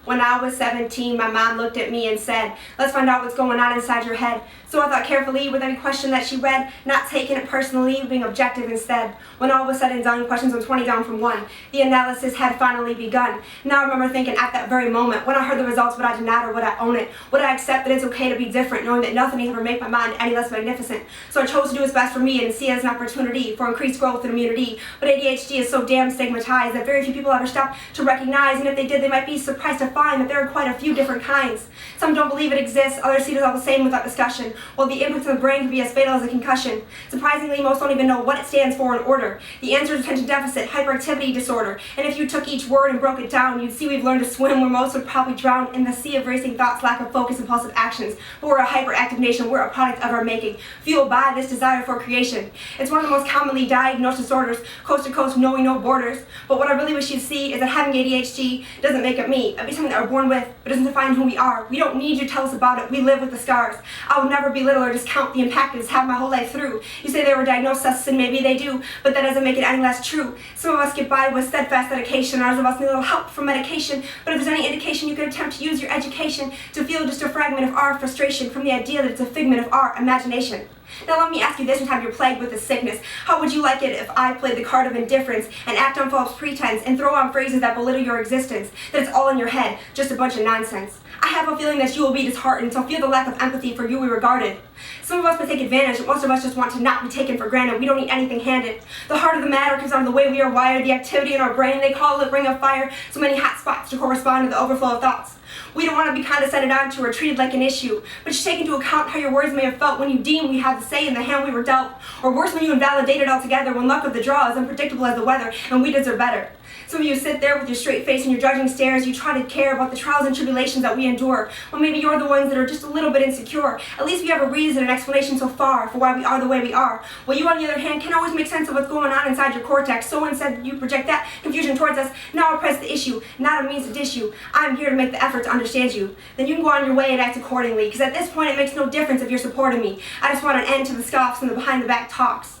When I was 17, my mom looked at me and said, "Let's find out what's going on inside your head." So I thought carefully with every question that she read, not taking it personally, being objective instead. When all was said and done, questions on 20 down from 1, the analysis had finally begun. Now I remember thinking at that very moment, when I heard the results, would I deny or would I own it? Would I accept that it's okay to be different, knowing that nothing can ever make my mind any less magnificent? So I chose to do what's best for me and see it as an opportunity for increased growth and immunity. But ADHD is so damn stigmatized that very few people ever stop to recognize, and if they did, they might be surprised to find that there are quite a few different kinds. Some don't believe it exists, others see it as all the same without discussion, while the impact on the brain can be as fatal as a concussion. Surprisingly, most don't even know what it stands for in order. The answer is attention deficit hyperactivity disorder, and if you took each word and broke it down, you'd see we've learned to swim where most would probably drown in the sea of racing thoughts, lack of focus, impulsive actions. But we're a hyperactive nation, we're a product of our making, fueled by this desire for creation. It's one of the most commonly diagnosed disorders, coast to coast, knowing no borders. But what I really wish you'd see is that having ADHD doesn't make it me. It'd be something that we're born with, but doesn't define who we are. We don't need you to tell us about it, we live with the scars. I would never belittle or discount the impact it's had my whole life through. You say they were diagnosed sus, and maybe they do, but that doesn't make it any less true. Some of us get by with steadfast dedication, others of us need a little help from medication, but if there's any indication, you could attempt to use your education to feel just a fragment of our frustration from the idea that it's a figment of our imagination. Now let me ask you this one time you're plagued with a sickness. How would you like it if I played the card of indifference and act on false pretense and throw on phrases that belittle your existence, that it's all in your head, just a bunch of nonsense? I have a feeling that you will be disheartened, so feel the lack of empathy for you we regarded. Some of us may take advantage, most of us just want to not be taken for granted. We don't need anything handed. The heart of the matter comes down to the way we are wired, the activity in our brain, they call it ring of fire, so many hot spots to correspond to the overflow of thoughts. We don't want to be condescended on to or treated like an issue, but just take into account how your words may have felt when you deemed we had the say in the hand we were dealt, or worse, when you invalidated altogether when luck of the draw is unpredictable as the weather and we deserve better. Some of you sit there with your straight face and your judging stares. You try to care about the trials and tribulations that we endure. Well, maybe you're the ones that are just a little bit insecure. At least we have a reason and explanation so far for why we are the way we are. Well, you, on the other hand, can always make sense of what's going on inside your cortex. So instead you project that confusion towards us. Now I press the issue, not a means to dish you. I'm here to make the effort to understand you. Then you can go on your way and act accordingly, because at this point it makes no difference if you're supporting me. I just want an end to the scoffs and the behind-the-back talks.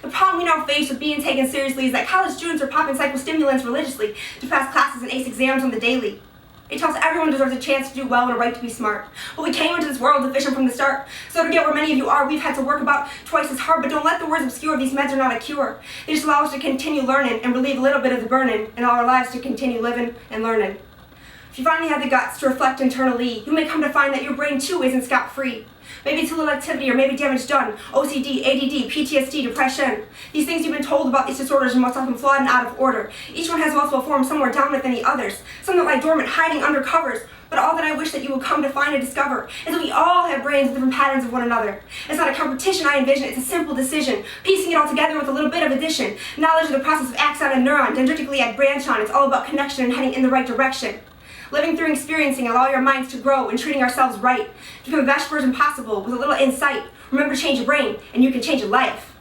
The problem we now face with being taken seriously is that college students are popping psychostimulants religiously to pass classes and ace exams on the daily. It tells everyone deserves a chance to do well and a right to be smart. But we came into this world deficient from the start. So to get where many of you are, we've had to work about twice as hard, but don't let the words obscure. These meds are not a cure. They just allow us to continue learning and relieve a little bit of the burden in our lives to continue living and learning. If you finally have the guts to reflect internally, you may come to find that your brain too isn't scot-free. Maybe it's a little activity or maybe damage done. OCD, ADD, PTSD, depression. These things you've been told about these disorders are most often flawed and out of order. Each one has multiple forms, some more dominant than the others. Some that lie dormant, hiding under covers. But all that I wish that you would come to find and discover is that we all have brains with different patterns of one another. It's not a competition I envision, it's a simple decision. Piecing it all together with a little bit of addition. Knowledge of the process of axon and neuron, dendritically at branch on. It's all about connection and heading in the right direction. Living through experiencing, allow your minds to grow and treating ourselves right. To become the best version possible with a little insight. Remember, change your brain and you can change your life.